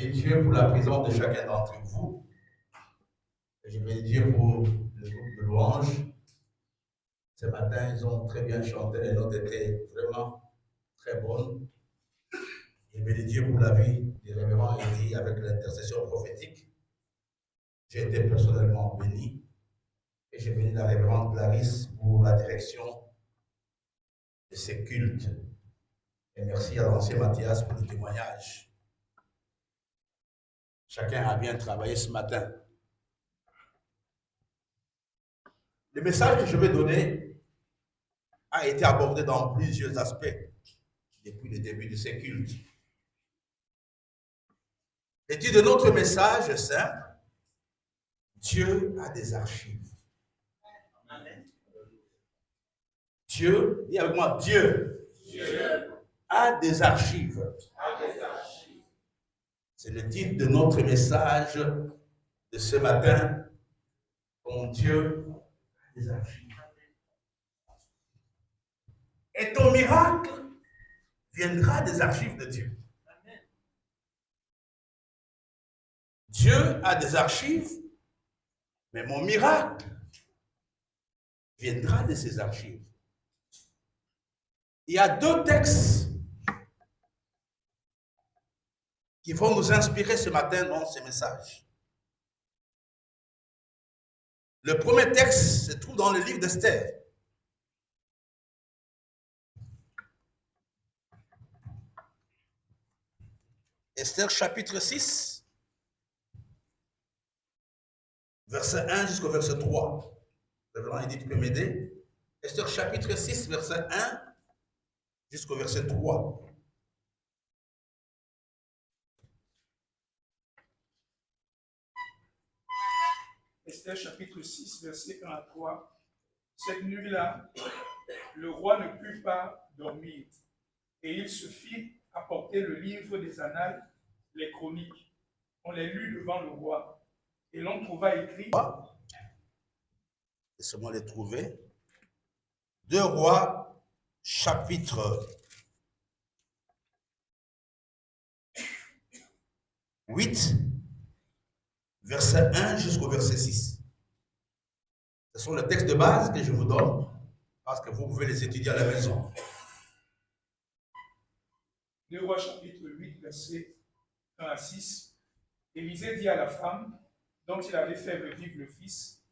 bénis Dieu pour la présence de chacun d'entre vous. Je bénis Dieu pour le groupe de louanges. Ce matin, ils ont très bien chanté, les notes étaient vraiment très bonnes. Je bénis Dieu pour la vie du révérend Eddie avec l'intercession prophétique. J'ai été personnellement béni. Et je bénis la révérende Clarisse pour la direction de ces cultes. Et merci à l'ancien Mathias pour le témoignage. Chacun a bien travaillé ce matin. Le message que je vais donner a été abordé dans plusieurs aspects depuis le début de ces cultes. Le titre de notre message est simple: Dieu a des archives. Dieu, dis avec moi, Dieu a des archives. C'est le titre de notre message de ce matin. Ton Dieu a des archives. Et ton miracle viendra des archives de Dieu. Dieu a des archives, mais mon miracle viendra de ses archives. Il y a deux textes qui vont nous inspirer ce matin dans ce message. Le premier texte se trouve dans le livre d'Esther. Esther chapitre 6, verset 1 jusqu'au verset 3. Le révérend Edith, tu peux m'aider? Esther chapitre 6, verset 1 jusqu'au verset 3. Esther chapitre 6, verset 1 à 3. Cette nuit-là, le roi ne put pas dormir, et il se fit apporter le livre des annales, les chroniques. On les lut devant le roi, et l'on trouva écrit... Laissez-moi les trouver. 2 Rois, chapitre 8, verset 1 jusqu'au verset 6. Ce sont les textes de base que je vous donne, parce que vous pouvez les étudier à la maison. 2 Rois chapitre 8, verset 1 à 6. Élisée dit à la femme dont il avait fait revivre le fils: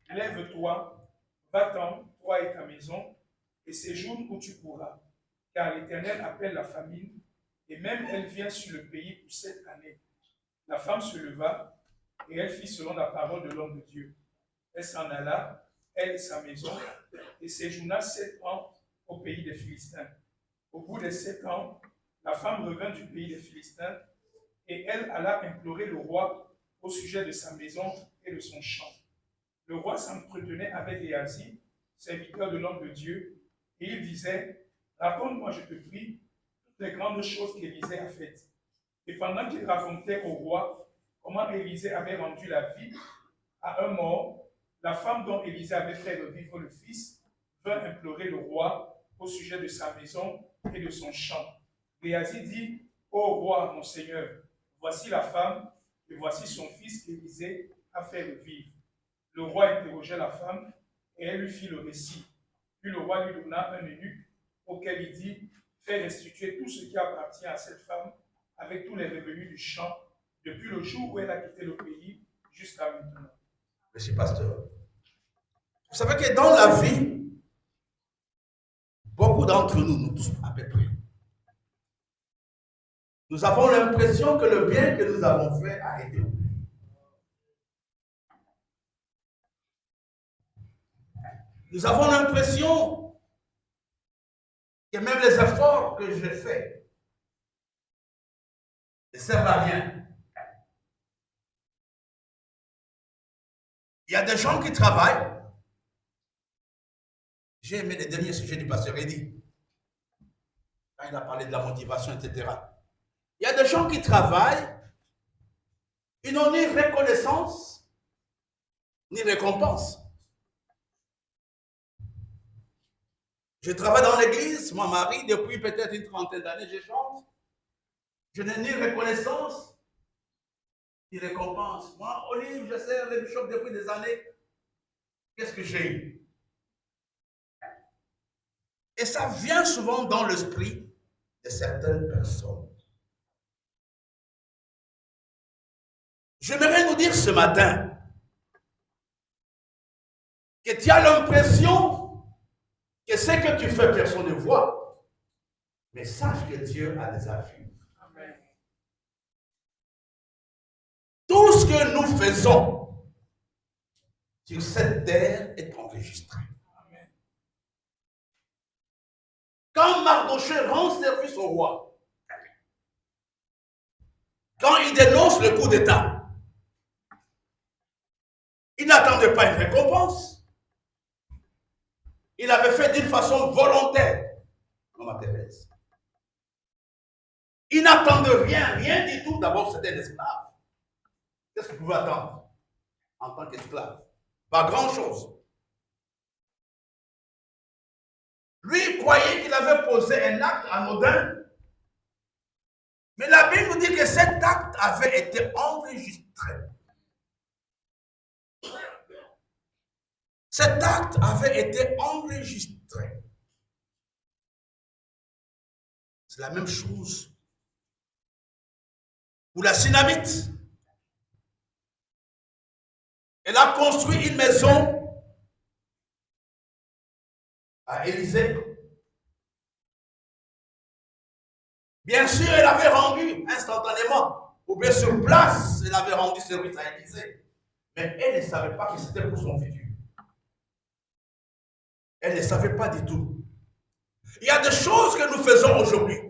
Lève-toi, va-t'en, toi et ta maison, et séjourne où tu pourras, car l'Éternel appelle la famine, et même elle vient sur le pays pour cette année. La femme se leva, et elle fit selon la parole de l'homme de Dieu. Elle s'en alla, elle et sa maison, et séjourna 7 ans au pays des Philistins. Au bout des 7 ans, la femme revint du pays des Philistins, et elle alla implorer le roi au sujet de sa maison et de son champ. Le roi s'entretenait avec Géasi, serviteur de l'homme de Dieu, et il disait: Raconte-moi, je te prie, toutes les grandes choses qu'Élisée a faites. Et pendant qu'il racontait au roi comment Élisée avait rendu la vie à un mort, la femme dont Élisée avait fait revivre le fils vint implorer le roi au sujet de sa maison et de son champ. Géasi dit: Ô roi, mon seigneur, voici la femme et voici son fils qu'Élisée a fait revivre. Le roi interrogea la femme et elle lui fit le récit. Puis le roi lui donna un eunuque auquel il dit: Fais restituer tout ce qui appartient à cette femme avec tous les revenus du champ depuis le jour où elle a quitté le pays jusqu'à maintenant. Monsieur pasteur, vous savez que dans la vie, beaucoup d'entre nous, nous tous à peu près, nous avons l'impression que le bien que nous avons fait a été oublié. Nous avons l'impression que même les efforts que j'ai faits ne servent à rien. Il y a des gens qui travaillent. J'ai aimé les derniers sujets du pasteur Eddy, quand il a parlé de la motivation, etc. Il y a des gens qui travaillent, ils n'ont ni reconnaissance, ni récompense. Je travaille dans l'église, mon mari, depuis peut-être une trentaine d'années, je chante. Je n'ai ni reconnaissance, qui récompense. Moi, Olive, je sers les bishops depuis des années. Qu'est-ce que j'ai eu? Et ça vient souvent dans l'esprit de certaines personnes. J'aimerais nous dire ce matin que tu as l'impression que ce que tu fais, personne ne voit. Mais sache que Dieu a des affaires. Tout ce que nous faisons sur cette terre est enregistré. Quand Mardochée rend service au roi, quand il dénonce le coup d'État, il n'attendait pas une récompense. Il avait fait d'une façon volontaire, Maman Thérèse. Il n'attendait rien du tout. D'abord, c'était un esclave. Qu'est-ce qu'il pouvait attendre en tant qu'esclave? Pas grand-chose. Lui, il croyait qu'il avait posé un acte anodin. Mais la Bible nous dit que cet acte avait été enregistré. Cet acte avait été enregistré. C'est la même chose pour la Sunamite. Elle a construit une maison à Élysée. Bien sûr, elle avait rendu instantanément, ou bien sur place, elle avait rendu service à Élysée. Mais elle ne savait pas que c'était pour son futur. Elle ne savait pas du tout. Il y a des choses que nous faisons aujourd'hui.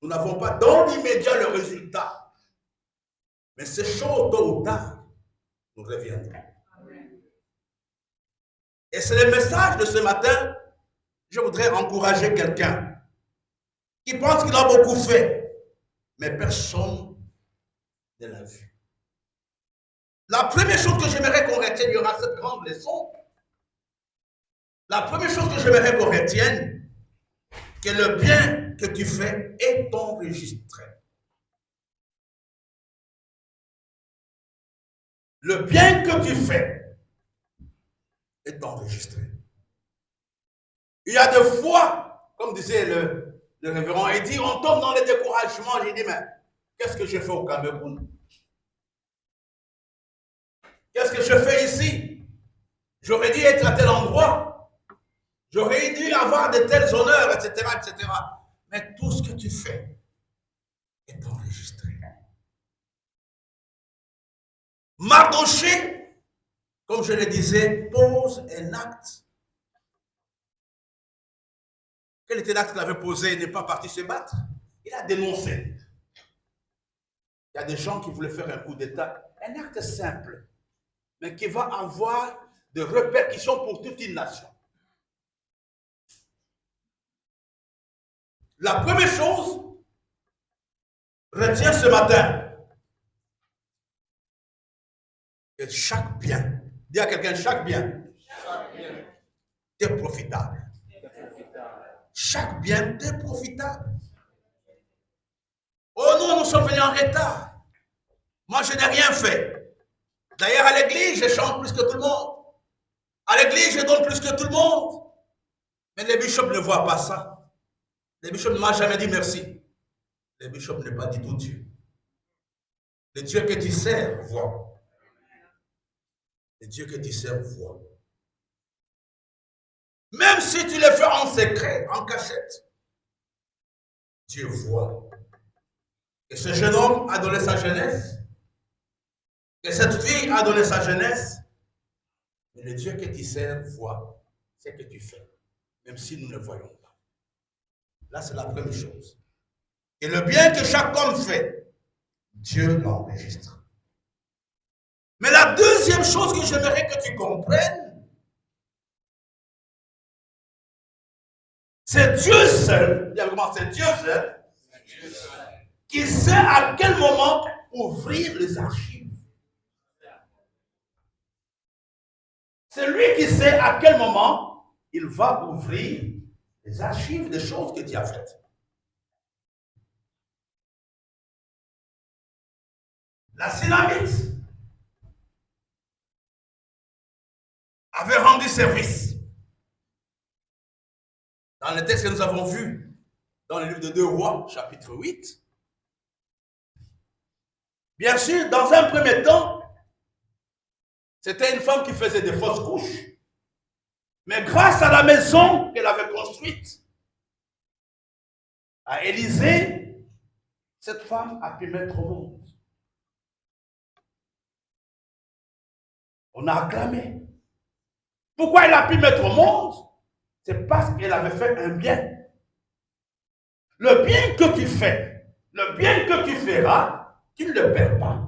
Nous n'avons pas dans l'immédiat le résultat. Mais ces choses, tôt ou tard, nous reviendront. Et c'est le message de ce matin. Je voudrais encourager quelqu'un qui pense qu'il a beaucoup fait, mais personne ne l'a vu. La première chose que j'aimerais qu'on retienne durant cette grande leçon, la première chose que j'aimerais qu'on retienne, que le bien que tu fais est enregistré. Le bien que tu fais est enregistré. Il y a des fois, comme disait le révérend Eddy, on tombe dans le découragement. J'ai dit, mais qu'est-ce que je fais au Cameroun? Qu'est-ce que je fais ici? J'aurais dû être à tel endroit. J'aurais dû avoir de tels honneurs, etc., etc. Mais tout ce que tu fais est enregistré. Mardochée, comme je le disais, pose un acte. Quel était l'acte qu'il avait posé? Il n'est pas parti se battre. Il a dénoncé. Il y a des gens qui voulaient faire un coup d'État. Un acte simple, mais qui va avoir des répercussions pour toute une nation. La première chose, retiens ce matin, que chaque bien, dis à quelqu'un, chaque bien, est profitable. Chaque bien est profitable. Oh non, nous sommes venus en retard. Moi, je n'ai rien fait. D'ailleurs, à l'église, je chante plus que tout le monde. À l'église, je donne plus que tout le monde. Mais les bishops ne voient pas ça. Les bishops ne m'ont jamais dit merci. Les bishops ne pas du tout Dieu. Le Dieu que tu sers voit. Le Dieu que tu sers voit. Même si tu le fais en secret, en cachette, Dieu voit. Et ce jeune homme a donné sa jeunesse. Et cette fille a donné sa jeunesse. Mais le Dieu que tu sers voit ce que tu fais, même si nous ne voyons pas. Là, c'est la première chose. Et le bien que chaque homme fait, Dieu l'enregistre. Mais la deuxième chose que j'aimerais que tu comprennes, c'est Dieu seul, c'est Dieu seul, qui sait à quel moment ouvrir les archives. C'est lui qui sait à quel moment il va ouvrir les archives des choses que tu as faites. la Sunamite, avait rendu service. Dans le texte que nous avons vu, dans le livre de 2 Rois, chapitre 8, bien sûr, dans un premier temps, c'était une femme qui faisait des fausses couches. Mais grâce à la maison qu'elle avait construite, à Élysée, cette femme a pu mettre au monde. On a acclamé. Pourquoi elle a pu mettre au monde? C'est parce qu'elle avait fait un bien. Le bien que tu fais, le bien que tu feras, tu ne le perds pas.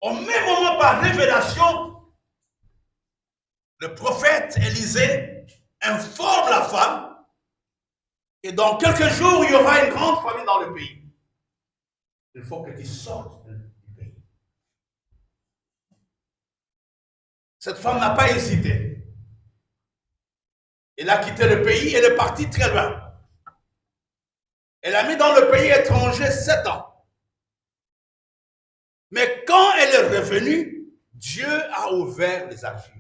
Au même moment, par révélation, le prophète Élisée informe la femme que dans quelques jours, il y aura une grande famine dans le pays. Il faut que tu sortes du pays. Cette femme n'a pas hésité. Elle a quitté le pays, elle est partie très loin. Elle a mis dans le pays étranger 7 ans. Mais quand elle est revenue, Dieu a ouvert les archives.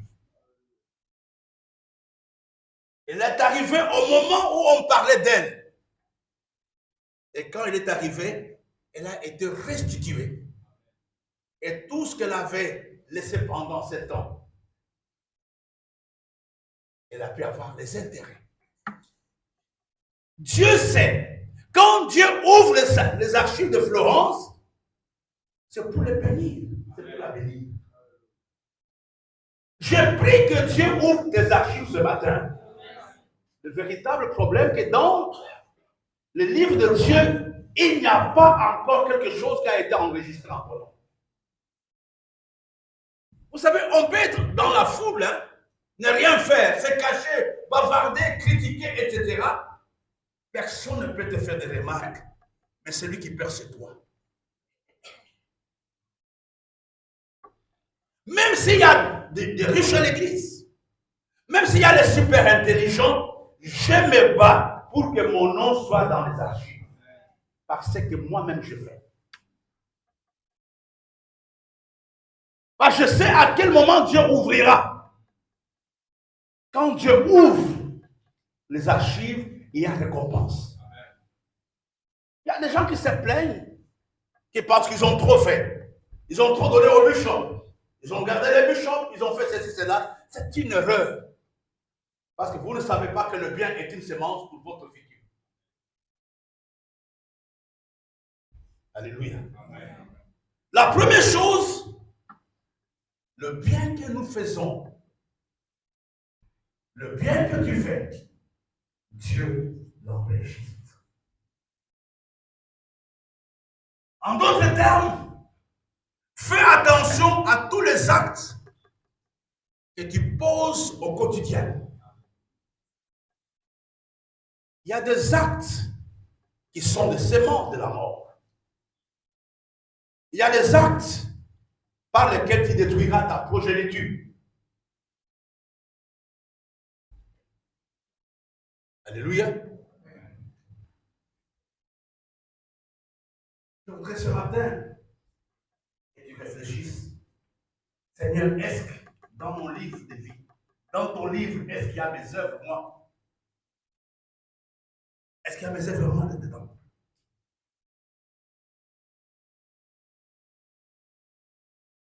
Elle est arrivée au moment où on parlait d'elle. Et quand elle est arrivée, elle a été restituée. Et tout ce qu'elle avait laissé pendant 7 ans, elle a pu avoir les intérêts. Dieu sait, quand Dieu ouvre les archives de Florence, c'est pour les bénir, c'est pour la bénir. J'ai pris que Dieu ouvre tes archives ce matin. Le véritable problème est que dans le livre de Dieu, il n'y a pas encore quelque chose qui a été enregistré en toi. Vous savez, on peut être dans la foule, hein, ne rien faire, se cacher, bavarder, critiquer, etc. Personne ne peut te faire des remarques, mais celui qui perd, c'est toi. Même s'il y a des riches à l'église, même s'il y a les super intelligents, je me bats pour que mon nom soit dans les archives. Parce que moi-même je fais. Parce que je sais à quel moment Dieu ouvrira. Quand Dieu ouvre les archives, il y a récompense. Il y a des gens qui se plaignent, qui pensent qu'ils ont trop fait. Ils ont trop donné aux bûchons. Ils ont gardé les bûchons, ils ont fait ceci, cela. C'est une erreur. Parce que vous ne savez pas que le bien est une semence pour votre futur. Alléluia. Amen. La première chose, le bien que nous faisons, le bien que tu fais, Dieu l'enregistre. En d'autres termes, fais attention à tous les actes que tu poses au quotidien. Il y a des actes qui sont des semences de la mort. Il y a des actes par lesquels tu détruiras ta progéniture. Alléluia. Je voudrais ce matin que tu réfléchisses. Seigneur, est-ce que dans mon livre de vie, dans ton livre, est-ce qu'il y a mes œuvres, moi? Est-ce qu'il y a mes œuvres, moi, dedans?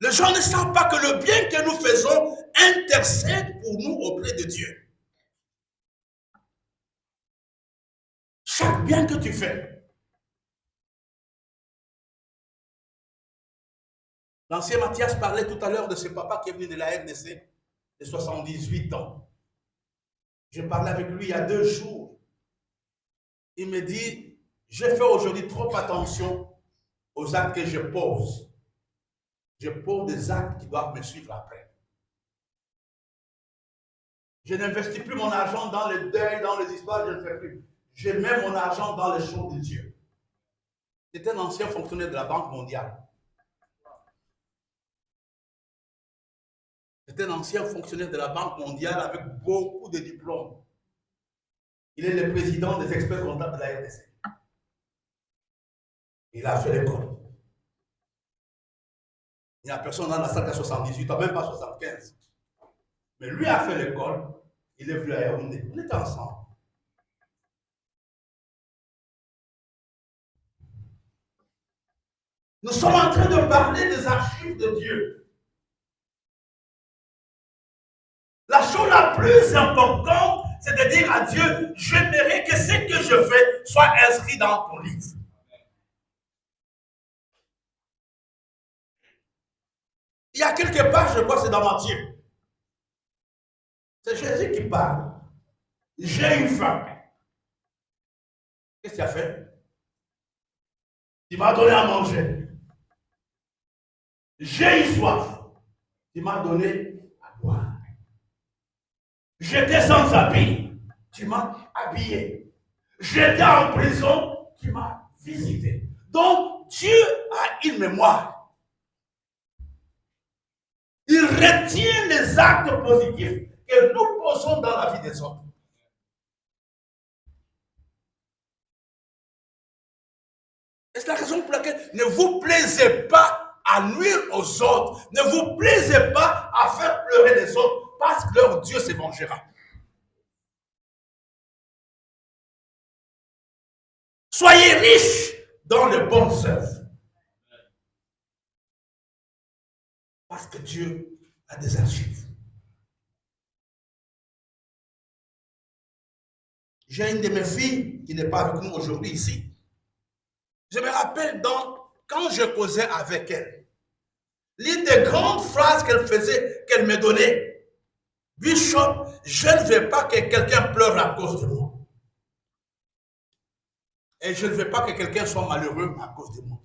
Les gens ne savent pas que le bien que nous faisons intercède pour nous auprès de Dieu. Chaque bien que tu fais. L'ancien Mathias parlait tout à l'heure de ce papa qui est venu de la RDC, de 78 ans. Je parlais avec lui il y a 2 jours. Il me dit, je fais aujourd'hui trop attention aux actes que je pose. Je pose des actes qui doivent me suivre après. Je n'investis plus mon argent dans les deuils, dans les histoires, je ne fais plus. Je mets mon argent dans les choses de Dieu. C'est un ancien fonctionnaire de la Banque mondiale. C'est un ancien fonctionnaire de la Banque mondiale avec beaucoup de diplômes. Il est le président des experts comptables de la RDC. Il a fait l'école. Il n'y a personne dans la salle qui a 78 ans, même pas 75. Mais lui a fait l'école. Il est venu à Yaoundé. On était ensemble. Nous sommes en train de parler des archives de Dieu. La chose la plus importante, c'est de dire à Dieu, j'aimerais que ce que je fais soit inscrit dans ton livre. Il y a quelque part, je crois, c'est dans Matthieu. C'est Jésus qui parle. J'ai eu faim. Qu'est-ce qu'il a fait? Il m'a donné à manger. J'ai eu soif. Il m'a donné à boire. J'étais sans habit. Tu m'as habillé. J'étais en prison. Tu m'as visité. Donc, Dieu a une mémoire. Il retient les actes positifs que nous posons dans la vie des autres. Et c'est la raison pour laquelle ne vous plaisez pas à nuire aux autres. Ne vous plaisez pas à faire pleurer les autres parce que leur Dieu se vengera. Soyez riches dans les bonnes œuvres. Parce que Dieu a des archives. J'ai une de mes filles qui n'est pas avec nous aujourd'hui ici. Je me rappelle donc, quand je causais avec elle, l'une des grandes phrases qu'elle faisait, qu'elle me donnait, Bishop, je ne veux pas que quelqu'un pleure à cause de moi. Et je ne veux pas que quelqu'un soit malheureux à cause de moi.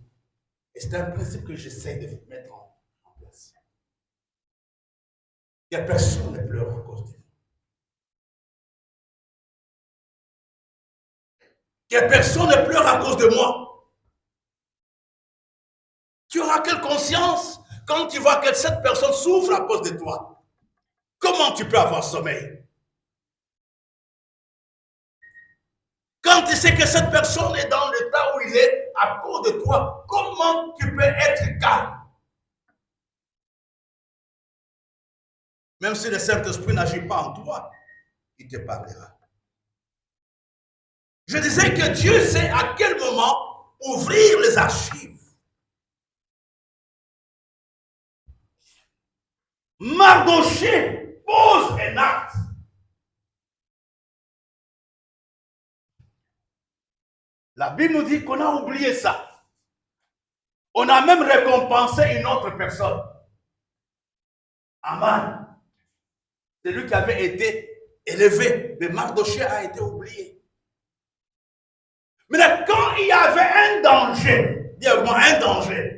Et c'est un principe que j'essaie de mettre en place. Que personne ne pleure à cause de moi. Que personne ne pleure à cause de moi. Tu auras quelle conscience quand tu vois que cette personne souffre à cause de toi? Comment tu peux avoir sommeil? Quand tu sais que cette personne est dans l'état où il est à cause de toi, comment tu peux être calme? Même si le Saint-Esprit n'agit pas en toi, il te parlera. Je disais que Dieu sait à quel moment ouvrir les archives. Mardochée pose un acte. La Bible nous dit qu'on a oublié ça. On a même récompensé une autre personne. Aman. C'est lui qui avait été élevé. Mais Mardochée a été oublié. Mais quand il y avait un danger, dis-moi un danger.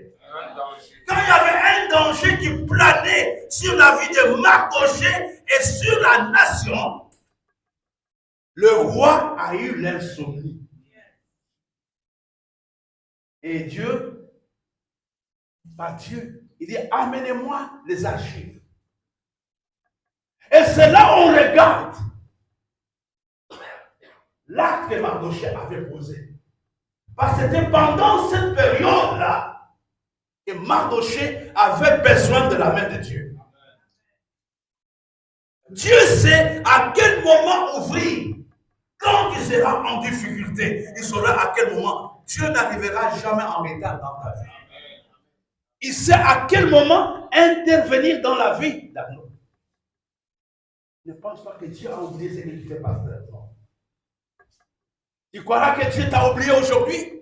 Quand il y avait un danger qui planait sur la vie de Mardochée et sur la nation, le roi a eu l'insomnie. Et Dieu, par Dieu, il dit, amenez-moi les archives. Et c'est là où on regarde l'acte que Mardochée avait posé. Parce que c'était pendant cette période-là que Mardochée avait besoin de la main de Dieu. Dieu sait à quel moment ouvrir. Quand tu seras en difficulté, il saura à quel moment. Dieu n'arrivera jamais en retard dans ta vie. Il sait à quel moment intervenir dans la vie d'un homme. Ne pense pas que Dieu a oublié ce que tu fais par terre. Tu croiras que Dieu t'a oublié aujourd'hui.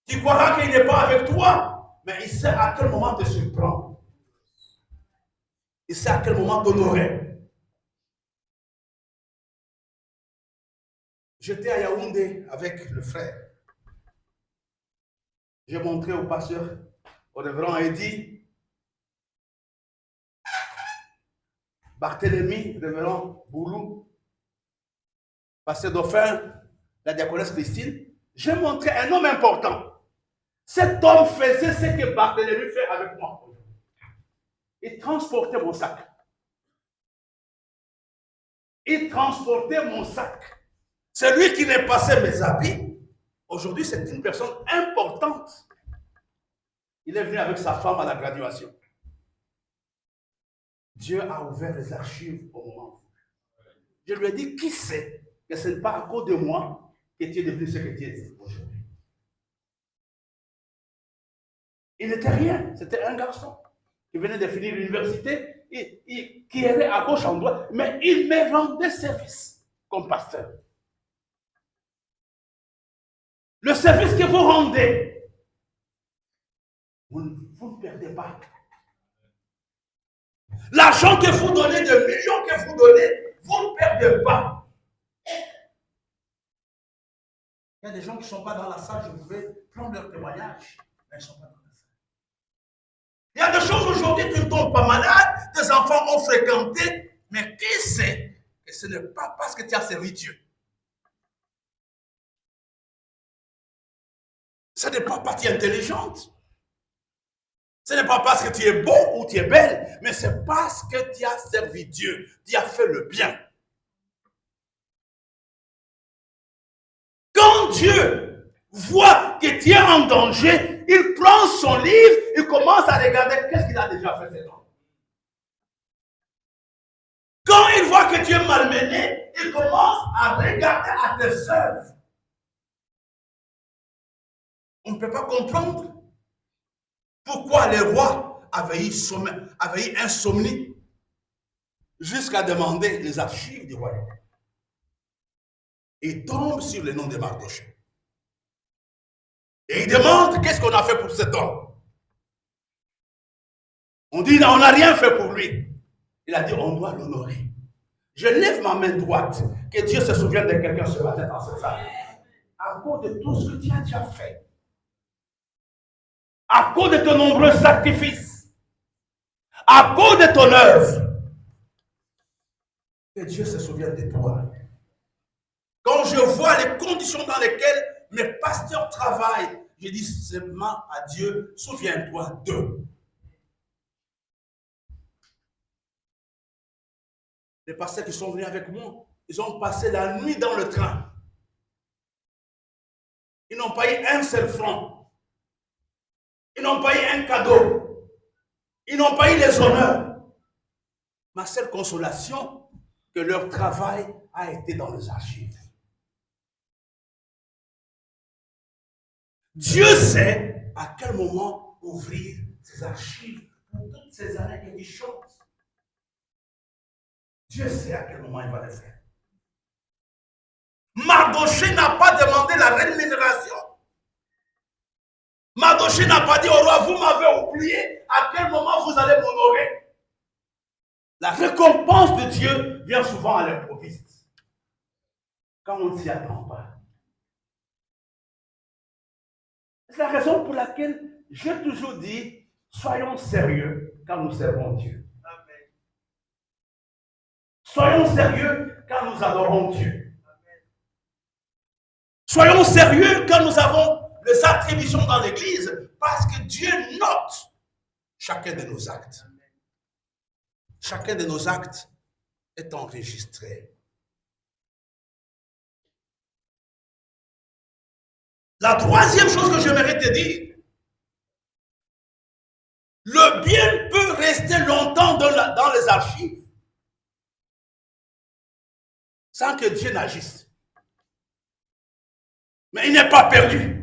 Tu croiras qu'il n'est pas avec toi. Mais il sait à quel moment te surprendre. Il sait à quel moment t'honorer. J'étais à Yaoundé avec le frère. J'ai montré au pasteur, au révérend Eddy, Barthélemy, révérend Boulou, pasteur Dauphin, la diaconesse Christine. J'ai montré un homme important. Cet homme faisait ce que Barthélemy fait avec moi. Il transportait mon sac. Il transportait mon sac. Celui qui repassait mes habits, aujourd'hui c'est une personne importante. Il est venu avec sa femme à la graduation. Dieu a ouvert les archives au moment. Je lui ai dit, qui sait que ce n'est pas à cause de moi que tu es devenu ce que tu es aujourd'hui. Il n'était rien, c'était un garçon qui venait de finir l'université, qui allait à gauche en droite, mais il me rendait service comme pasteur. Le service que vous rendez, vous ne perdez pas. L'argent que vous donnez, de millions que vous donnez, vous ne perdez pas. Il y a des gens qui ne sont pas dans la salle, je pouvais prendre leur témoignage, mais ils ne sont pas dans la salle. Il y a des choses aujourd'hui qui ne tombent pas malades, tes enfants ont fréquenté, mais qui sait que ce n'est pas parce que tu as servi Dieu. Ce n'est pas parce que tu es intelligente. Ce n'est pas parce que tu es beau ou tu es belle, mais c'est parce que tu as servi Dieu, tu as fait le bien. Quand Dieu voit que tu es en danger, il prend son livre, il commence à regarder qu'est-ce qu'il a déjà fait cet homme. Quand il voit que tu es malmené, il commence à regarder à tes œuvres. On ne peut pas comprendre pourquoi les rois avaient eu insomnie jusqu'à demander les archives du royaume. Il tombe sur le nom de Mardochée. Et il demande qu'est-ce qu'on a fait pour cet homme. On dit on n'a rien fait pour lui. Il a dit on doit l'honorer. Je lève ma main droite, que Dieu se souvienne de quelqu'un ce matin dans cette salle. À cause de tout ce que tu as déjà fait, à cause de tes nombreux sacrifices, à cause de ton œuvre, que Dieu se souvienne de toi. Quand je vois les conditions dans lesquelles mes pasteurs travaillent, je dis seulement à Dieu, souviens-toi d'eux. Les pasteurs qui sont venus avec moi, ils ont passé la nuit dans le train. Ils n'ont pas eu un seul franc. Ils n'ont pas eu un cadeau. Ils n'ont pas eu les honneurs. Ma seule consolation, que leur travail a été dans les archives. Dieu sait à quel moment ouvrir ses archives pour toutes ces années que tu chantes. Dieu sait à quel moment il va le faire. Mardochée n'a pas demandé la rémunération. Mardochée n'a pas dit au roi, vous m'avez oublié, à quel moment vous allez m'honorer. La récompense de Dieu vient souvent à l'improviste, quand on ne s'y attend pas. C'est la raison pour laquelle j'ai toujours dit, soyons sérieux quand nous servons Dieu. Amen. Soyons sérieux quand nous adorons Dieu. Amen. Soyons sérieux quand nous avons les attributions dans l'Église, parce que Dieu note chacun de nos actes. Chacun de nos actes est enregistré. La troisième chose que j'aimerais te dire, le bien peut rester longtemps dans les archives sans que Dieu n'agisse. Mais il n'est pas perdu.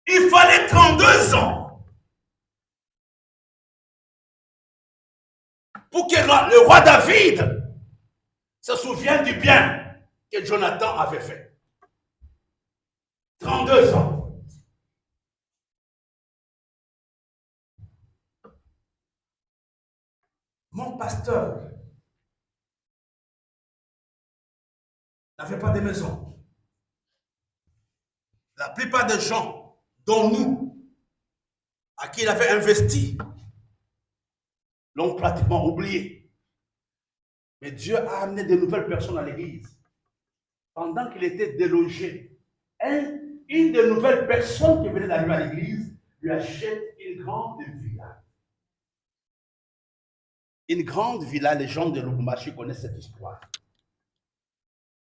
Il fallait 32 ans pour que le roi David se souvienne du bien que Jonathan avait fait. 32 ans. Mon pasteur n'avait pas de maison. La plupart des gens, dont nous, à qui il avait investi, l'ont pratiquement oublié. Mais Dieu a amené de nouvelles personnes à l'église. Pendant qu'il était délogé, une des nouvelles personnes qui venait d'arriver à l'église lui achète une grande villa. Une grande villa, les gens de Lubumbashi connaissent cette histoire.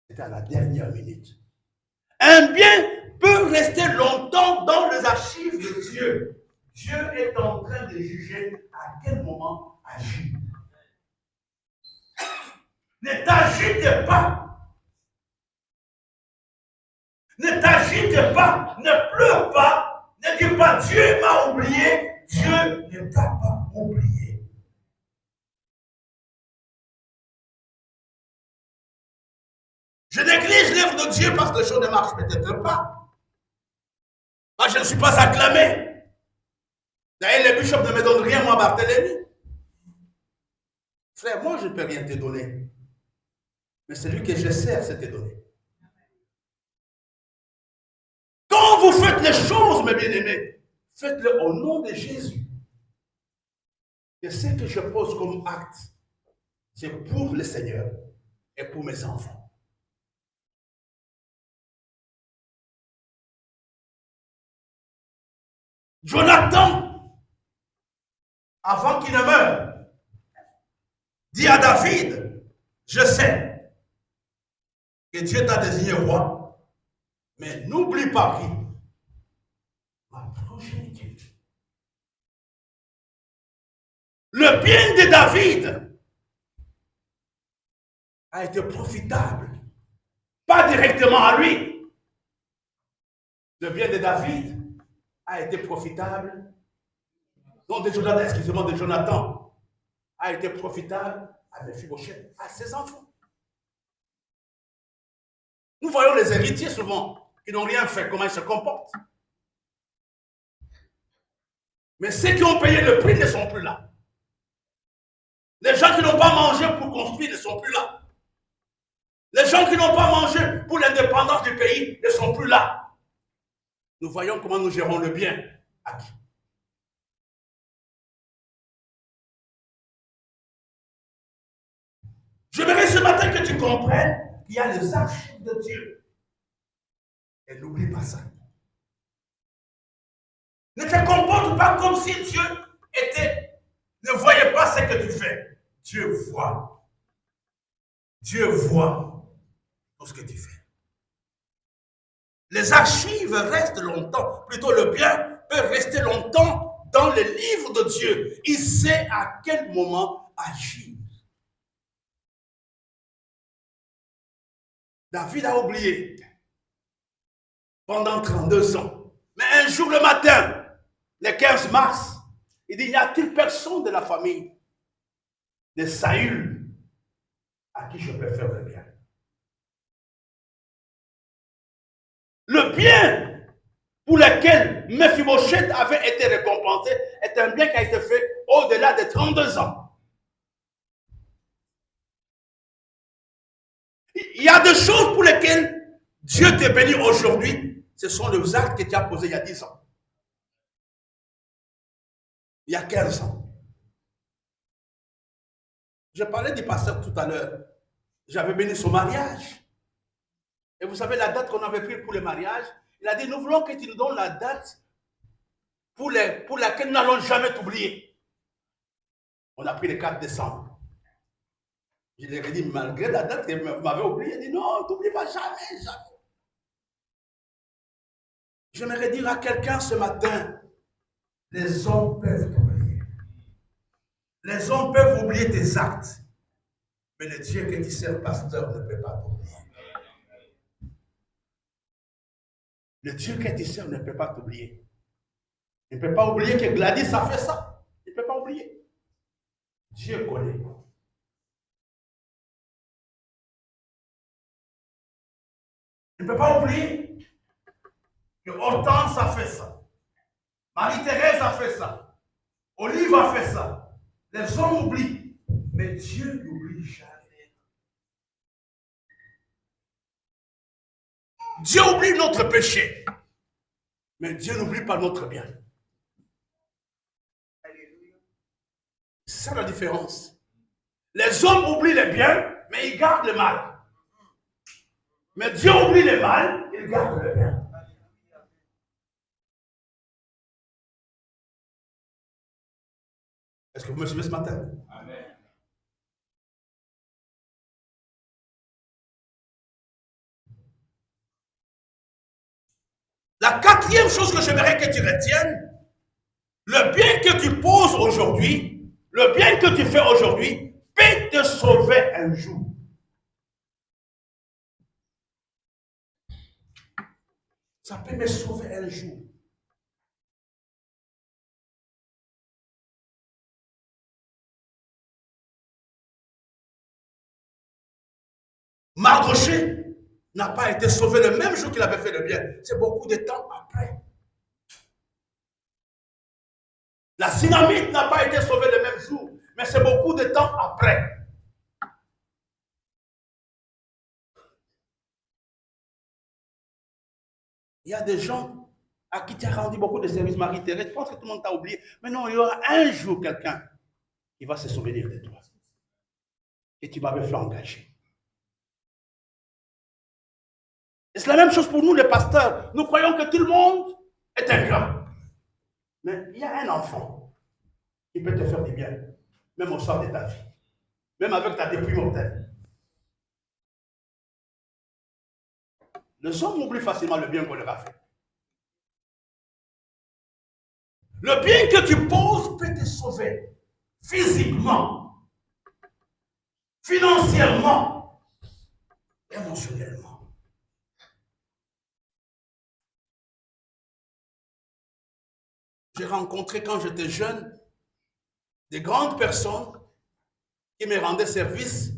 C'était à la dernière minute. Un bien peut rester longtemps dans les archives de Dieu. Dieu est en train de juger à quel moment agir. Ne t'agite pas. Ne t'agite pas. Ne pleure pas. Ne dis pas Dieu m'a oublié. Dieu ne t'a pas oublié. Je néglige l'œuvre de Dieu parce que les choses ne marchent peut-être pas. Moi, je ne suis pas acclamé. D'ailleurs, le bishop ne me donne rien, moi, Barthélemy. Frère, moi, je ne peux rien te donner. Mais celui que je sers, c'est te donner. Quand vous faites les choses, mes bien-aimés, faites-le au nom de Jésus. Et ce que je pose comme acte, c'est pour le Seigneur et pour mes enfants. Jonathan, avant qu'il ne meure, dit à David, je sais que Dieu t'a désigné roi, mais n'oublie pas qui? Ma progéniture. Le bien de David a été profitable, pas directement à lui. Le bien de David a été profitable, non de Jonathan, excusez-moi, de Jonathan, a été profitable à Mephibosheth, à ses enfants. Nous voyons les héritiers souvent qui n'ont rien fait, comment ils se comportent. Mais ceux qui ont payé le prix ne sont plus là. Les gens qui n'ont pas mangé pour construire ne sont plus là. Les gens qui n'ont pas mangé pour l'indépendance du pays ne sont plus là. Nous voyons comment nous gérons le bien. J'aimerais ce matin que tu comprennes qu'il y a les archives de Dieu. Et n'oublie pas ça. Ne te comporte pas comme si Dieu ne voyait pas ce que tu fais. Dieu voit. Dieu voit tout ce que tu fais. Les archives restent longtemps. Plutôt le bien peut rester longtemps dans les livres de Dieu. Il sait à quel moment agir. David a oublié pendant 32 ans. Mais un jour le matin, le 15 mars, il dit, n'y a-t-il personne de la famille de Saül à qui je peux faire le bien? Le bien pour lequel Mephibosheth avait été récompensé est un bien qui a été fait au-delà de 32 ans. Il y a des choses pour lesquelles Dieu te bénit aujourd'hui. Ce sont les actes que tu as posés il y a 10 ans. Il y a 15 ans. Je parlais du pasteur tout à l'heure. J'avais béni son mariage. Et vous savez la date qu'on avait prise pour le mariage? Il a dit, nous voulons que tu nous donnes la date pour laquelle nous n'allons jamais t'oublier. On a pris le 4 décembre. Je lui ai dit, malgré la date que vous m'avez oublié, il dit, non, t'oublie pas jamais, jamais. J'aimerais dire à quelqu'un ce matin, les hommes peuvent t'oublier. Les hommes peuvent oublier tes actes. Mais le Dieu que tu sers, pasteur, ne peut pas t'oublier. Le Dieu que tu sers ne peut pas t'oublier. Il ne peut pas oublier que Gladys a fait ça. Il ne peut pas oublier. Dieu connaît. Il ne peut pas oublier que Hortense a fait ça. Marie-Thérèse a fait ça. Olive a fait ça. Les hommes oublient. Mais Dieu n'oublie jamais. Dieu oublie notre péché. Mais Dieu n'oublie pas notre bien. C'est ça la différence. Les hommes oublient le bien, mais ils gardent le mal. Mais Dieu oublie le mal, il garde le bien. Est-ce que vous me suivez ce matin? Amen. La quatrième chose que j'aimerais que tu retiennes, le bien que tu poses aujourd'hui, le bien que tu fais aujourd'hui, peut te sauver un jour. Ça peut me sauver un jour. Mardochée n'a pas été sauvé le même jour qu'il avait fait le bien. C'est beaucoup de temps après. La Synamite n'a pas été sauvée le même jour, mais c'est beaucoup de temps après. Il y a des gens à qui tu as rendu beaucoup de services, Marie-Thérèse. Je pense que tout le monde t'a oublié. Mais non, il y aura un jour quelqu'un qui va se souvenir de toi. Et tu m'avais fait engager. Et c'est la même chose pour nous, les pasteurs. Nous croyons que tout le monde est ingrat. Mais il y a un enfant qui peut te faire du bien, même au soir de ta vie, même avec ta dépouille mortelle. Les hommes oublient facilement le bien qu'on leur a fait. Le bien que tu poses peut te sauver physiquement, financièrement, émotionnellement. J'ai rencontré quand j'étais jeune des grandes personnes qui me rendaient service.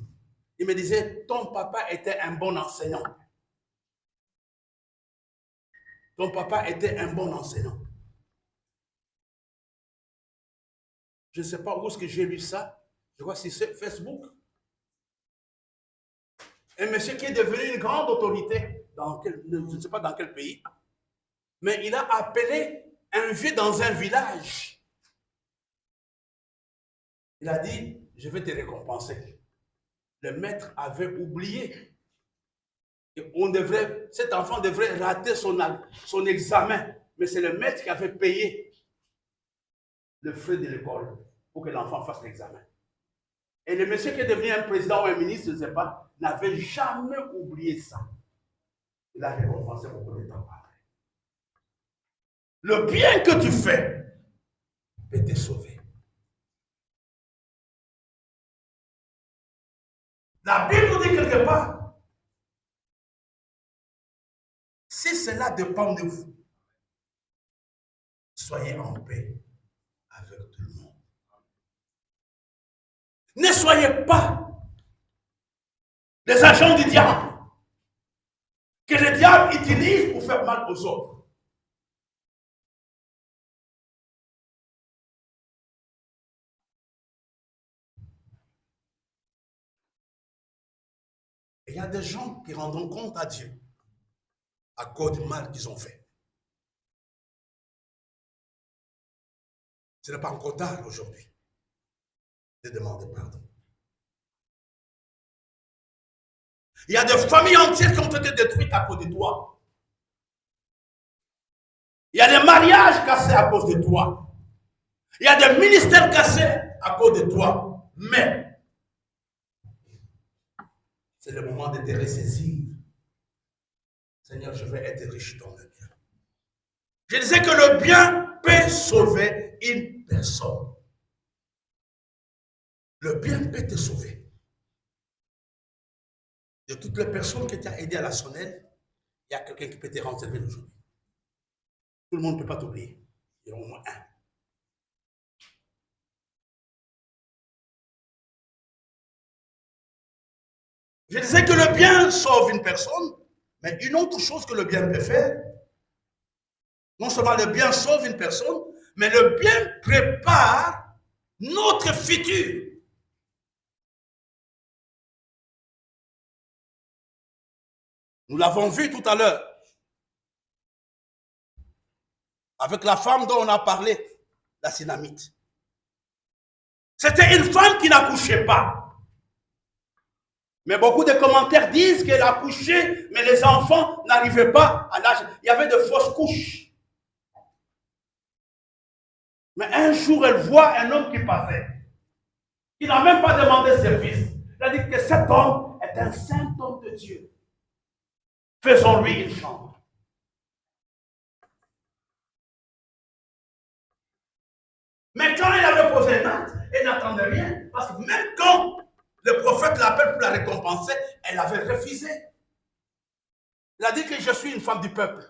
Ils me disaient, ton papa était un bon enseignant. Ton papa était un bon enseignant. Je ne sais pas où est-ce que j'ai lu ça. Je crois que c'est Facebook. Un monsieur qui est devenu une grande autorité, je ne sais pas dans quel pays, mais il a appelé un vieux dans un village. Il a dit, je vais te récompenser. Le maître avait oublié. Et cet enfant devrait rater son examen, mais c'est le maître qui avait payé le frais de l'école pour que l'enfant fasse l'examen. Et le monsieur qui est devenu un président ou un ministre, je ne sais pas, n'avait jamais oublié ça. Il a récompensé beaucoup de temps après. Le bien que tu fais peut te sauver. La Bible nous dit quelque part, si cela dépend de vous, soyez en paix avec tout le monde. Ne soyez pas des agents du diable que le diable utilise pour faire mal aux autres. Il y a des gens qui rendront compte à Dieu à cause du mal qu'ils ont fait. Ce n'est pas encore tard aujourd'hui de demander pardon. Il y a des familles entières qui ont été détruites à cause de toi. Il y a des mariages cassés à cause de toi. Il y a des ministères cassés à cause de toi. Mais c'est le moment de te ressaisir. Seigneur, je vais être riche dans le bien. Je disais que le bien peut sauver une personne. Le bien peut te sauver. De toutes les personnes que tu as aidées à la sonnelle, il y a quelqu'un qui peut te rendre service aujourd'hui. Tout le monde ne peut pas t'oublier. Il y en a au moins un. Je disais que le bien sauve une personne, mais une autre chose que le bien peut faire, non seulement le bien sauve une personne, mais le bien prépare notre futur. Nous l'avons vu tout à l'heure, avec la femme dont on a parlé, la Synamite. C'était une femme qui n'accouchait pas. Mais beaucoup de commentaires disent qu'elle a accouché, mais les enfants n'arrivaient pas à l'âge. Il y avait de fausses couches. Mais un jour, elle voit un homme qui passait. Il n'a même pas demandé service. Il a dit que cet homme est un saint homme de Dieu. Faisons-lui une chambre. Mais quand elle avait posé un acte, elle n'attendait rien. Parce que même quand le prophète l'appelle pour la récompenser, elle avait refusé. Elle a dit que je suis une femme du peuple.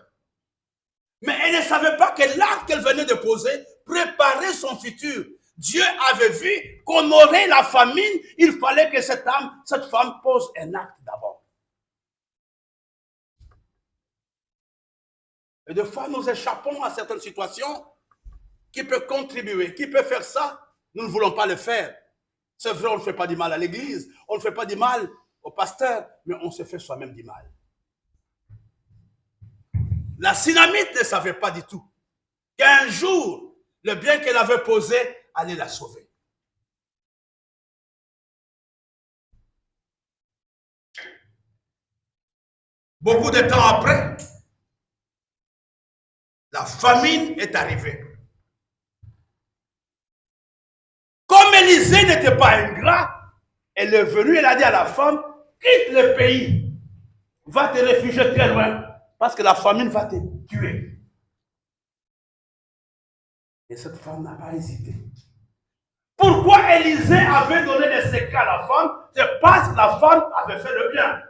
Mais elle ne savait pas que l'acte qu'elle venait de poser préparait son futur. Dieu avait vu qu'on aurait la famine, il fallait que cette femme pose un acte d'abord. Et des fois, nous échappons à certaines situations qui peuvent contribuer, qui peuvent faire ça. Nous ne voulons pas le faire. C'est vrai, on ne fait pas du mal à l'église, on ne fait pas du mal au pasteur, mais on se fait soi-même du mal. La Sunamite ne savait pas du tout qu'un jour, le bien qu'elle avait posé allait la sauver. Beaucoup de temps après, la famine est arrivée. Comme Élisée n'était pas ingrat, elle est venue, elle a dit à la femme, quitte le pays, va te réfugier très loin, parce que la famine va te tuer. Et cette femme n'a pas hésité. Pourquoi Élisée avait donné des secrets à la femme? C'est parce que la femme avait fait le bien.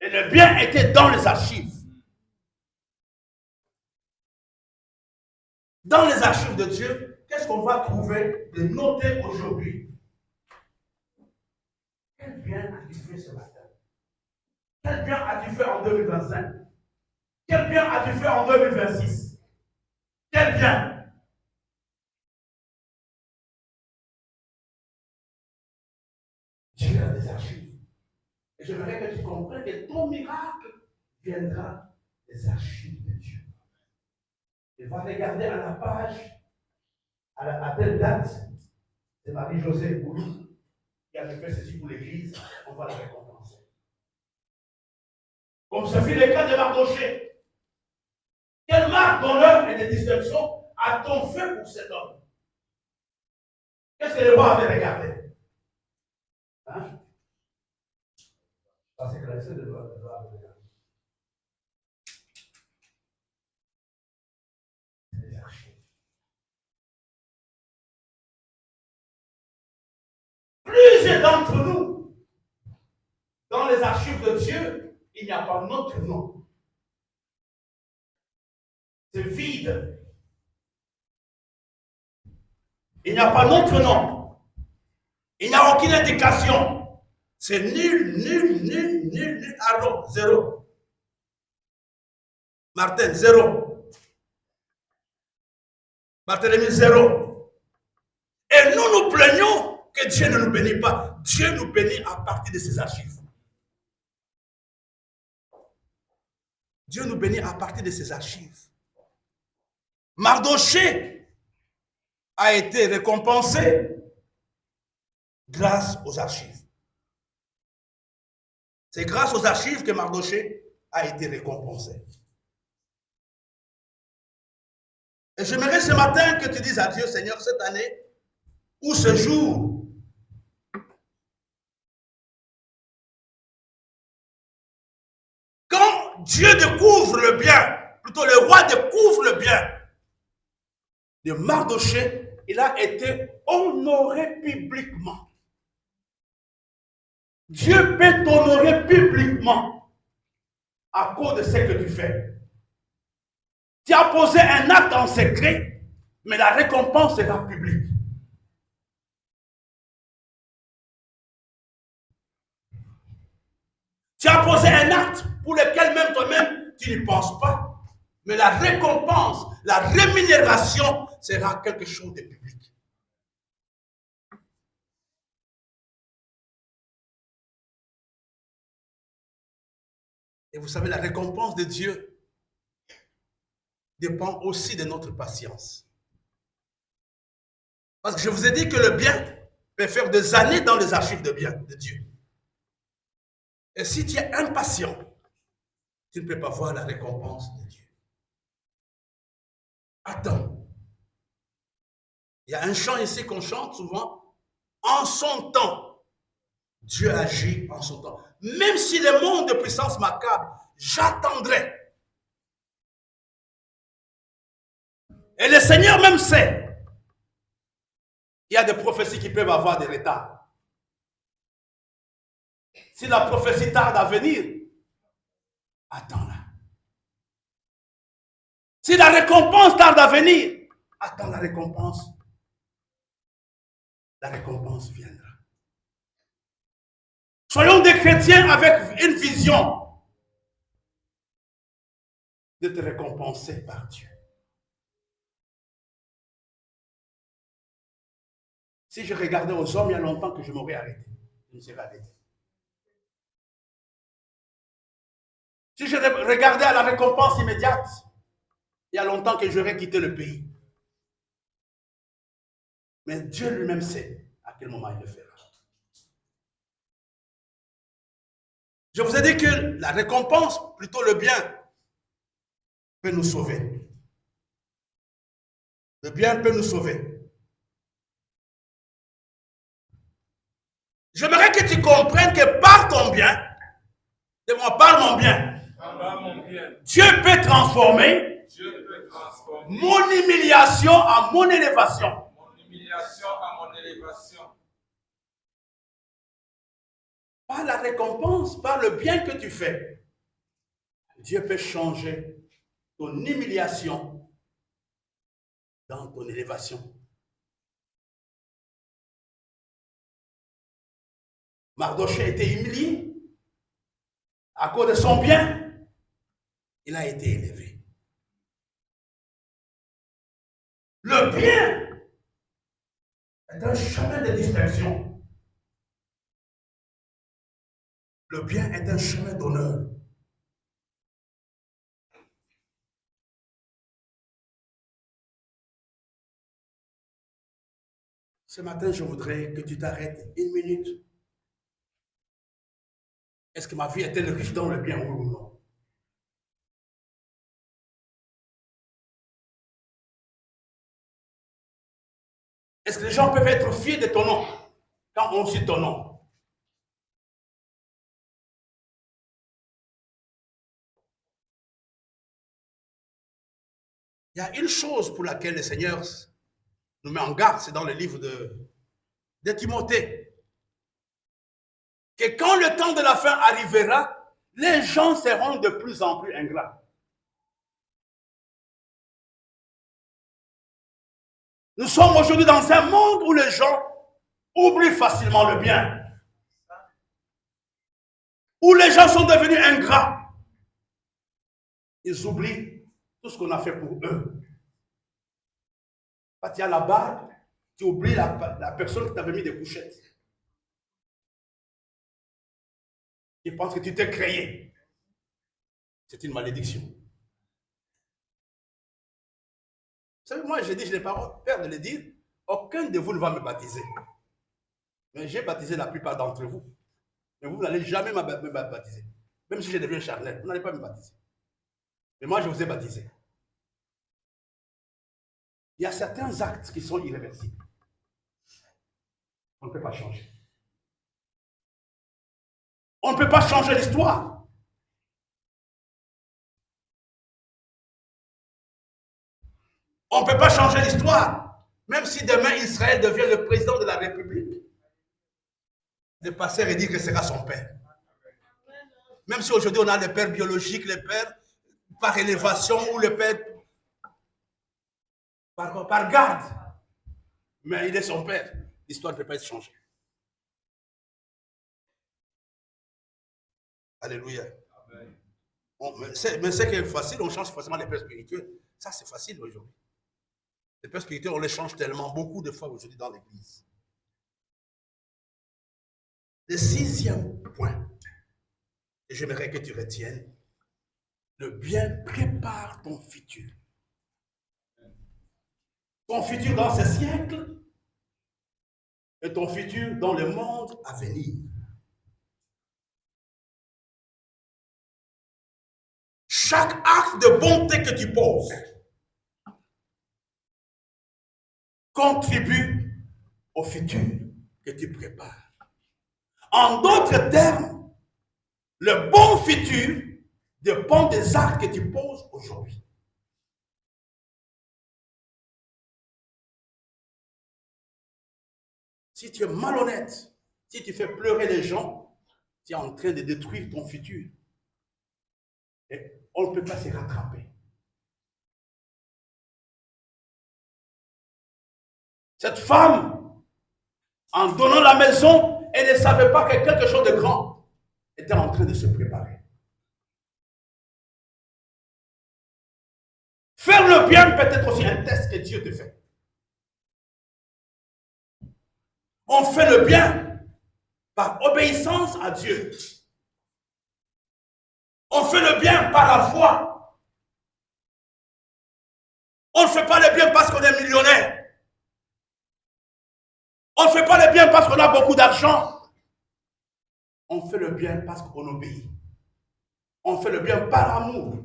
Et le bien était dans les archives. Dans les archives de Dieu, qu'est-ce qu'on va trouver de noté aujourd'hui? Quel bien as-tu fait ce matin? Quel bien as-tu fait en 2025? Quel bien as-tu fait en 2026? Quel bien? Dieu a des archives. Et j'aimerais que tu comprennes que ton miracle viendra des archives de Dieu. Il va regarder à la page, à telle date, c'est Marie-Josée Boulou qui avait fait ceci pour l'Église, on va la récompenser. Comme ce fut le cas de Mardochée. Quelle marque d'honneur et de distinction a-t-on fait pour cet homme? Qu'est-ce que le roi avait regardé? Hein? Parce que l'accès de loi avait regardé. Les archives. Plusieurs d'entre nous, dans les archives de Dieu, il n'y a pas notre nom. C'est vide. Il n'y a pas notre nom. Il n'y a aucune indication. C'est nul, nul, nul, nul, nul. Aaron, zéro. Martin, zéro. Barthélemy, zéro. Et nous nous plaignons que Dieu ne nous bénit pas. Dieu nous bénit à partir de ses archives. Dieu nous bénit à partir de ses archives. Mardochée a été récompensé grâce aux archives. C'est grâce aux archives que Mardochée a été récompensé. Et j'aimerais ce matin que tu dises à Dieu, Seigneur, cette année ou ce jour, quand Dieu découvre le bien, plutôt le roi découvre le bien de Mardochée, il a été honoré publiquement. Dieu peut t'honorer publiquement à cause de ce que tu fais. Tu as posé un acte en secret, mais la récompense sera publique. Tu as posé un acte pour lequel même toi-même, tu n'y penses pas, mais la récompense, la rémunération sera quelque chose de public. Et vous savez, la récompense de Dieu dépend aussi de notre patience. Parce que je vous ai dit que le bien peut faire des années dans les archives de bien de Dieu. Et si tu es impatient, tu ne peux pas voir la récompense de Dieu. Attends. Il y a un chant ici qu'on chante souvent. En son temps, Dieu agit en son temps. Même si le monde de puissance macabre, j'attendrai. Et le Seigneur même sait Il y a des prophéties qui peuvent avoir des retards. Si la prophétie tarde à venir, attends-la. Si la récompense tarde à venir, attends la récompense. La récompense viendra. Soyons des chrétiens avec une vision de te récompenser par Dieu. Si je regardais aux hommes, il y a longtemps que je m'aurais arrêté. Je me serais arrêté. Si je regardais à la récompense immédiate, il y a longtemps que j'aurais quitté le pays. Mais Dieu lui-même sait à quel moment il le fera. Je vous ai dit que la récompense, plutôt le bien, peut nous sauver. Le bien peut nous sauver. J'aimerais que tu comprennes que par ton bien, par mon bien, Dieu peut transformer mon humiliation en mon élévation. Par la récompense, par le bien que tu fais, Dieu peut changer ton humiliation dans ton élévation. Mardochée a été humilié à cause de son bien. Il a été élevé. Le bien est un chemin de distinction. Le bien est un chemin d'honneur. Ce matin, je voudrais que tu t'arrêtes une minute. Est-ce que ma vie est-elle riche dans le bien, oui ou non? Est-ce que les gens peuvent être fiers de ton nom quand on cite ton nom? Il y a une chose pour laquelle le Seigneur nous met en garde, c'est dans le livre de Timothée. Que quand le temps de la fin arrivera, les gens seront de plus en plus ingrats. Nous sommes aujourd'hui dans un monde où les gens oublient facilement le bien. Où les gens sont devenus ingrats. Ils oublient tout ce qu'on a fait pour eux. Quand il y a la barbe, tu oublies la personne qui t'avait mis des couchettes. Tu penses que tu t'es créé. C'est une malédiction. Vous savez, moi, j'ai dit, je n'ai pas peur de le dire, aucun de vous ne va me baptiser. Mais j'ai baptisé la plupart d'entre vous. Mais vous n'allez jamais me baptiser. Même si je deviens charnel, vous n'allez pas me baptiser. Mais moi, je vous ai baptisé. Il y a certains actes qui sont irréversibles. On ne peut pas changer. On ne peut pas changer l'histoire. On ne peut pas changer l'histoire. Même si demain Israël devient le président de la République, le pasteur dit que ce sera son père. Même si aujourd'hui on a le père biologique, le père par élévation ou le père par garde. Mais il est son père. L'histoire ne peut pas être changée. Alléluia. Mais c'est que facile, on change facilement les pères spirituels. Ça, c'est facile aujourd'hui. Les pères spirituels, on les change tellement, beaucoup de fois aujourd'hui dans l'église. Le 6e point, et j'aimerais que tu retiennes, le bien prépare ton futur. Ton futur dans ce siècle et ton futur dans le monde à venir. Chaque acte de bonté que tu poses contribue au futur que tu prépares. En d'autres termes, le bon futur dépend des actes que tu poses aujourd'hui. Si tu es malhonnête, si tu fais pleurer les gens, tu es en train de détruire ton futur. Et on ne peut pas se rattraper. Cette femme, en donnant la maison, elle ne savait pas que quelque chose de grand était en train de se préparer. Faire le bien peut être aussi un test que Dieu te fait. On fait le bien par obéissance à Dieu. On fait le bien par la foi. On ne fait pas le bien parce qu'on est millionnaire. On ne fait pas le bien parce qu'on a beaucoup d'argent. On fait le bien parce qu'on obéit. On fait le bien par amour.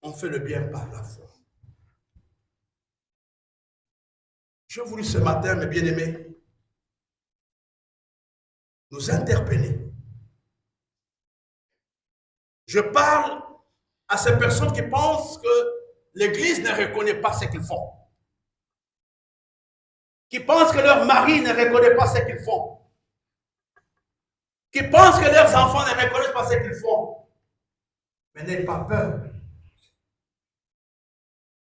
On fait le bien par la foi. J'ai voulu ce matin, mes bien-aimés, nous interpeller. Je parle à ces personnes qui pensent que l'Église ne reconnaît pas ce qu'ils font. Qui pensent que leur mari ne reconnaît pas ce qu'ils font. Qui pensent que leurs enfants ne reconnaissent pas ce qu'ils font. Mais n'ayez pas peur.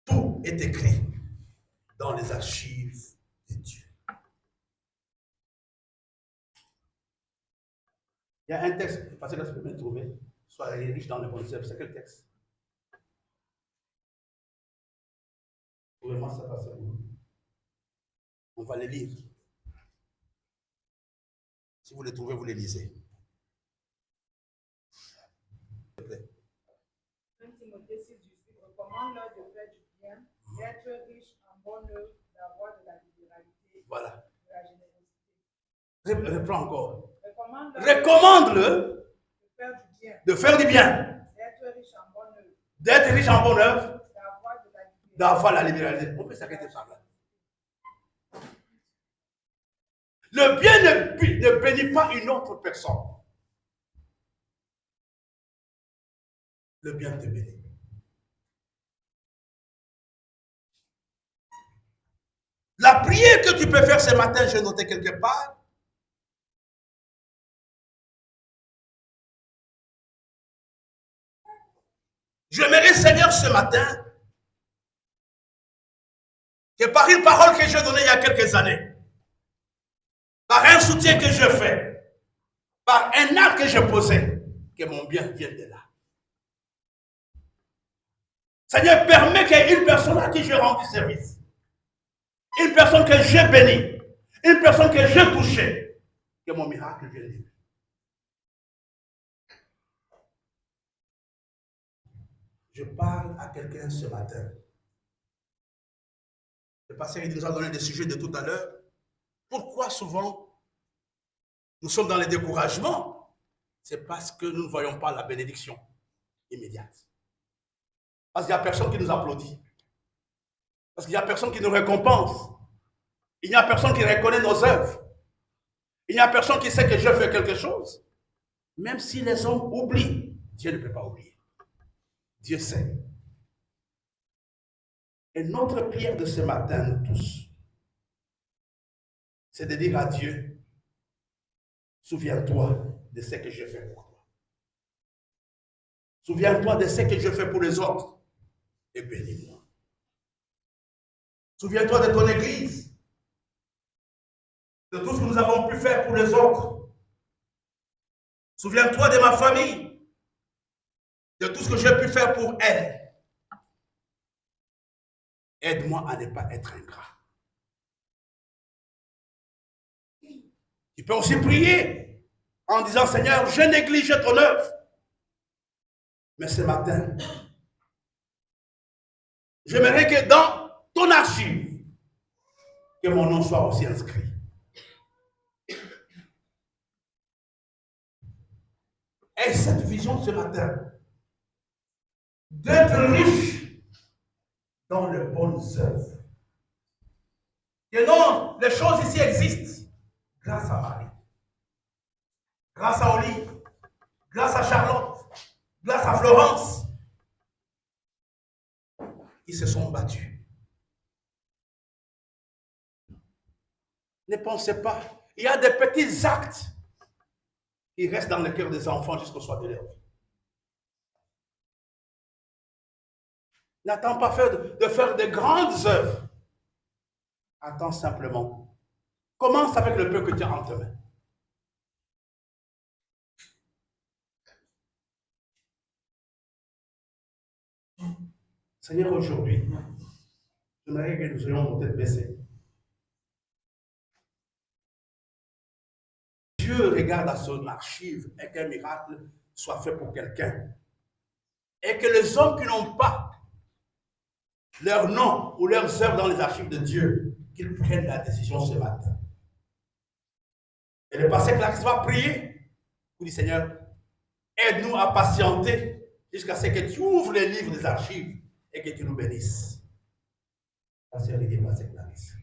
Tout est écrit dans les archives de Dieu. Il y a un texte, parce que là, je peux me trouver, soyez riches dans les bonnes œuvres. C'est quel texte? Trouvez-moi ça, parce que on va les lire. Si vous les trouvez, vous les lisez. S'il te plaît. 1 Timothée 6,18 recommande-leur de faire du bien, d'être riche en bonne œuvre, d'avoir de la libéralité, Voilà. de la générosité. Reprends encore. Recommande-leur Recommande-le de faire du bien, de faire du bien, d'être riche en bonne œuvre, d'être riche en bonne œuvre, d'avoir de la libéralité. d'avoir la libéralité. On peut s'arrêter par là. Le bien ne bénit pas une autre personne. Le bien te bénit. La prière que tu peux faire ce matin, j'ai noté quelque part. J'aimerais, Seigneur, ce matin, que par une parole que j'ai donnée il y a quelques années, par un soutien que je fais, par un acte que j'ai posé, que mon bien vienne de là. Seigneur, permets qu'il y ait une personne à qui je rends du service, une personne que j'ai bénie, une personne que j'ai touchée, que mon miracle vienne de lui. Je parle à quelqu'un ce matin. Le pasteur nous a donné des sujets de tout à l'heure. Pourquoi souvent nous sommes dans les découragements? C'est parce que nous ne voyons pas la bénédiction immédiate. Parce qu'il n'y a personne qui nous applaudit. Parce qu'il n'y a personne qui nous récompense. Il n'y a personne qui reconnaît nos œuvres. Il n'y a personne qui sait que je fais quelque chose. Même si les hommes oublient, Dieu ne peut pas oublier. Dieu sait. Et notre prière de ce matin, nous tous, c'est de dire à Dieu, souviens-toi de ce que je fais pour toi. Souviens-toi de ce que je fais pour les autres et bénis-moi. Souviens-toi de ton église, de tout ce que nous avons pu faire pour les autres. Souviens-toi de ma famille, de tout ce que j'ai pu faire pour elle. Aide-moi à ne pas être ingrat. Tu peux aussi prier en disant, Seigneur, je néglige ton œuvre. Mais ce matin, j'aimerais que dans ton archive, que mon nom soit aussi inscrit. Et cette vision ce matin, d'être riche dans les bonnes œuvres. Que non, les choses ici existent grâce à Marie, grâce à Olive, grâce à Charlotte, grâce à Florence. Ils se sont battus. Ne pensez pas. Il y a des petits actes qui restent dans le cœur des enfants jusqu'au soir de leur vie. N'attends pas de faire de grandes œuvres. Attends simplement. Commence avec le peu que tu as entre mains. Seigneur, aujourd'hui, j'aimerais que nous ayons nos têtes baissées. Dieu regarde à son archive et qu'un miracle soit fait pour quelqu'un. Et que les hommes qui n'ont pas leur nom ou leurs œuvres dans les archives de Dieu, qu'ils prennent la décision ce matin. Et le pasteur Clark va prier pour dire, Seigneur, aide-nous à patienter jusqu'à ce que tu ouvres les livres des archives et que tu nous bénisses. Pasteur Olivier, pasteur Clarisse.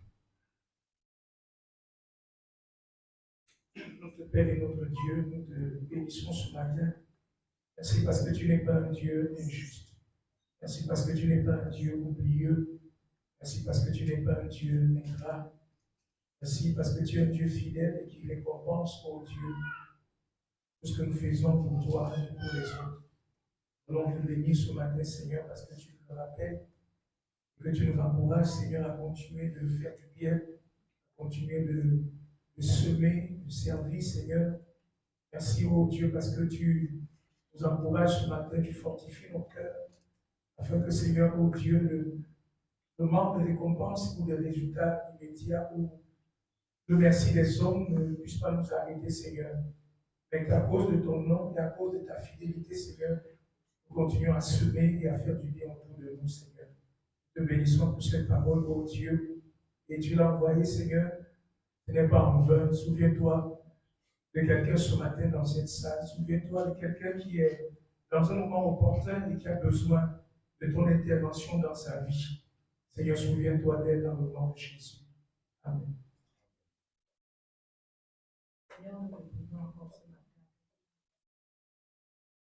Notre Père et notre Dieu, nous te bénissons ce matin. Merci parce que tu n'es pas un Dieu injuste. Merci parce que tu n'es pas un Dieu oublieux. Merci parce que tu n'es pas un Dieu ingrat. Merci parce que tu es un Dieu fidèle et qui récompense, oh Dieu, tout ce que nous faisons pour toi et pour les autres. Nous voulons te bénir ce matin, Seigneur, parce que tu nous le rappelles et que tu nous encourages, Seigneur, à continuer de faire du bien, à continuer de semer, de servir, Seigneur. Merci, oh Dieu, parce que tu nous encourages ce matin, tu fortifies nos cœurs, afin que, Seigneur, oh Dieu, le manque de récompense ou de résultats immédiats ou le merci des hommes ne puisse pas nous arrêter, Seigneur. Mais qu'à cause de ton nom et à cause de ta fidélité, Seigneur, nous continuons à semer et à faire du bien autour de nous, Seigneur. Te bénissons pour cette parole, oh Dieu. Et tu l'as envoyé, Seigneur. Ce n'est pas en vain. Souviens-toi de quelqu'un ce matin dans cette salle. Souviens-toi de quelqu'un qui est dans un moment opportun et qui a besoin de ton intervention dans sa vie. Seigneur, souviens-toi d'elle dans le nom de Jésus. Amen. Seigneur, nous te prions encore ce matin.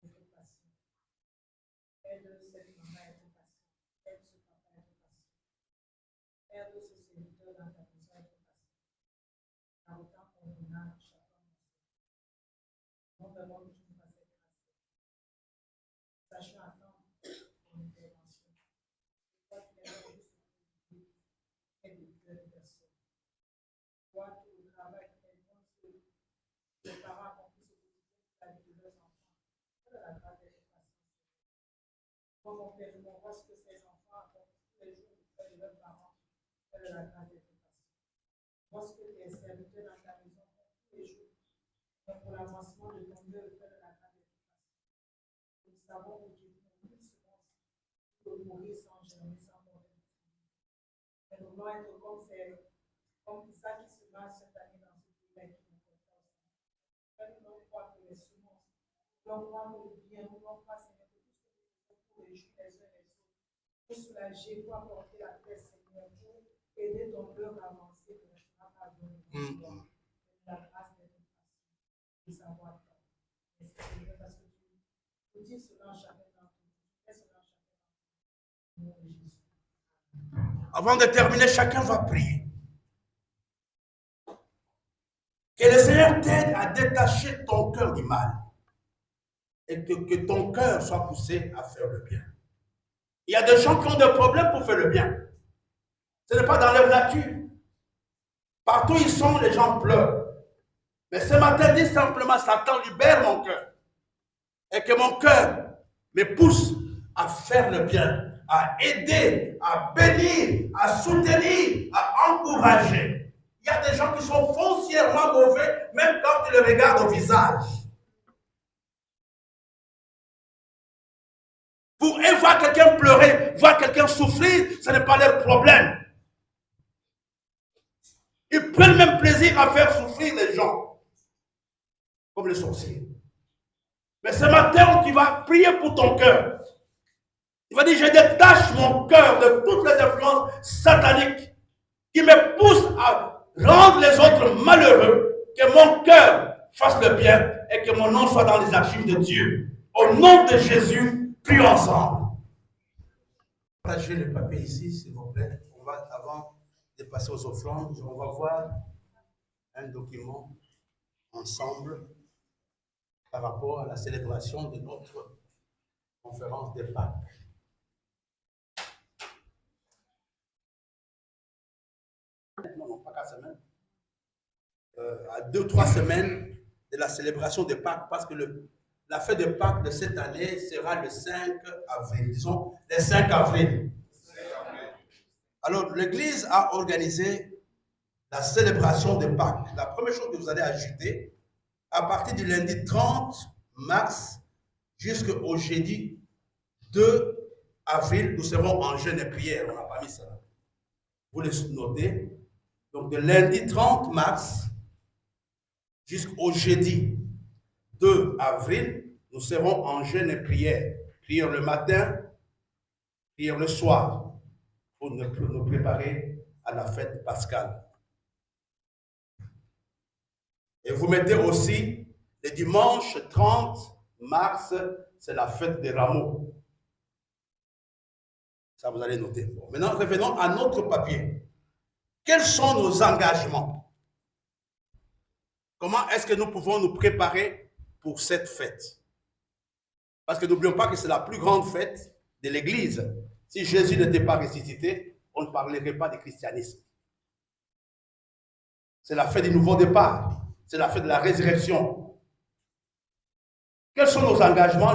Notre patient. Aide cette maman à être patient. Aide ce papa à être patient. Aide ce serviteur dans ta maison à être patient. Car autant qu'on en a, chacun nous demande que tu nous fasses être patient. Sachant attendre ton intervention. Toi qui es là juste pour nous et de cœur de personne. Toi qui au travail les parents accomplissent au quotidien la vie de leurs enfants. Quelle est la grâce d'être patient? Moi, mon Père, je vois ce que ces enfants accomplissent tous les jours auprès de leurs parents. Quelle est la grâce d'être patient? Moi, ce que tes serviteurs dans ta maison font tous les jours pour l'avancement de ton œuvre, quelle est la grâce d'être patient? Nous savons qu'aujourd'hui, nous secondes pour mourir sans germer, sans porter de fruits. Mais nous voulons être comme Isaac qui se marche cette année dans ce pays-là. Nous voulons croire que les semences, nous voulons croire que le bien, nous voulons croire, Seigneur, que tout ce que nous faisons pour les juifs les uns les autres, pour soulager, pour apporter la paix, Seigneur, pour aider ton œuvre à avancer, que ne sera pas donné. La grâce d'être patient, de savoir attendre. Merci, Seigneur, parce que tu dis cela en chacun d'entre nous. Tu fais cela en chacun d'entre nous. Au nom de Jésus. Avant de terminer, chacun va prier. Que le Seigneur t'aide à détacher ton cœur du mal et que ton cœur soit poussé à faire le bien. Il y a des gens qui ont des problèmes pour faire le bien. Ce n'est pas dans leur nature. Partout où ils sont, les gens pleurent. Mais ce matin, dis simplement, Satan, libère mon cœur. Et que mon cœur me pousse à faire le bien, à aider, à bénir, à soutenir, à encourager. Il y a des gens qui sont foncièrement mauvais, même quand tu les regardes au visage. Pour eux, voir quelqu'un pleurer, voir quelqu'un souffrir, ce n'est pas leur problème. Ils prennent même plaisir à faire souffrir les gens, comme les sorciers. Mais ce matin, tu vas prier pour ton cœur. Tu vas dire, je détache mon cœur de toutes les influences sataniques qui me poussent à rendre les autres malheureux, que mon cœur fasse le bien et que mon nom soit dans les archives de Dieu. Au nom de Jésus, prions ensemble. Partagez le papier ici, s'il vous plaît. On va, avant de passer aux offrandes, on va voir un document ensemble par rapport à la célébration de notre conférence de Pâques. Non, pas 4 semaines. À 2-3 semaines de la célébration de Pâques, parce que la fête de Pâques de cette année sera le 5 avril. Disons, le 5 avril. Alors, l'Église a organisé la célébration de Pâques. La première chose que vous allez ajouter, à partir du lundi 30 mars jusqu'au jeudi 2 avril, nous serons en jeûne et prière. On n'a pas mis ça là. Vous le notez. Donc, de lundi 30 mars jusqu'au jeudi 2 avril, nous serons en jeûne et prière. Prière le matin, prière le soir, pour nous préparer à la fête pascale. Et vous mettez aussi le dimanche 30 mars, c'est la fête des rameaux. Ça, vous allez noter. Bon, maintenant, revenons à notre papier. Quels sont nos engagements? Comment est-ce que nous pouvons nous préparer pour cette fête? Parce que n'oublions pas que c'est la plus grande fête de l'Église. Si Jésus n'était pas ressuscité, on ne parlerait pas de christianisme. C'est la fête du nouveau départ. C'est la fête de la résurrection. Quels sont nos engagements?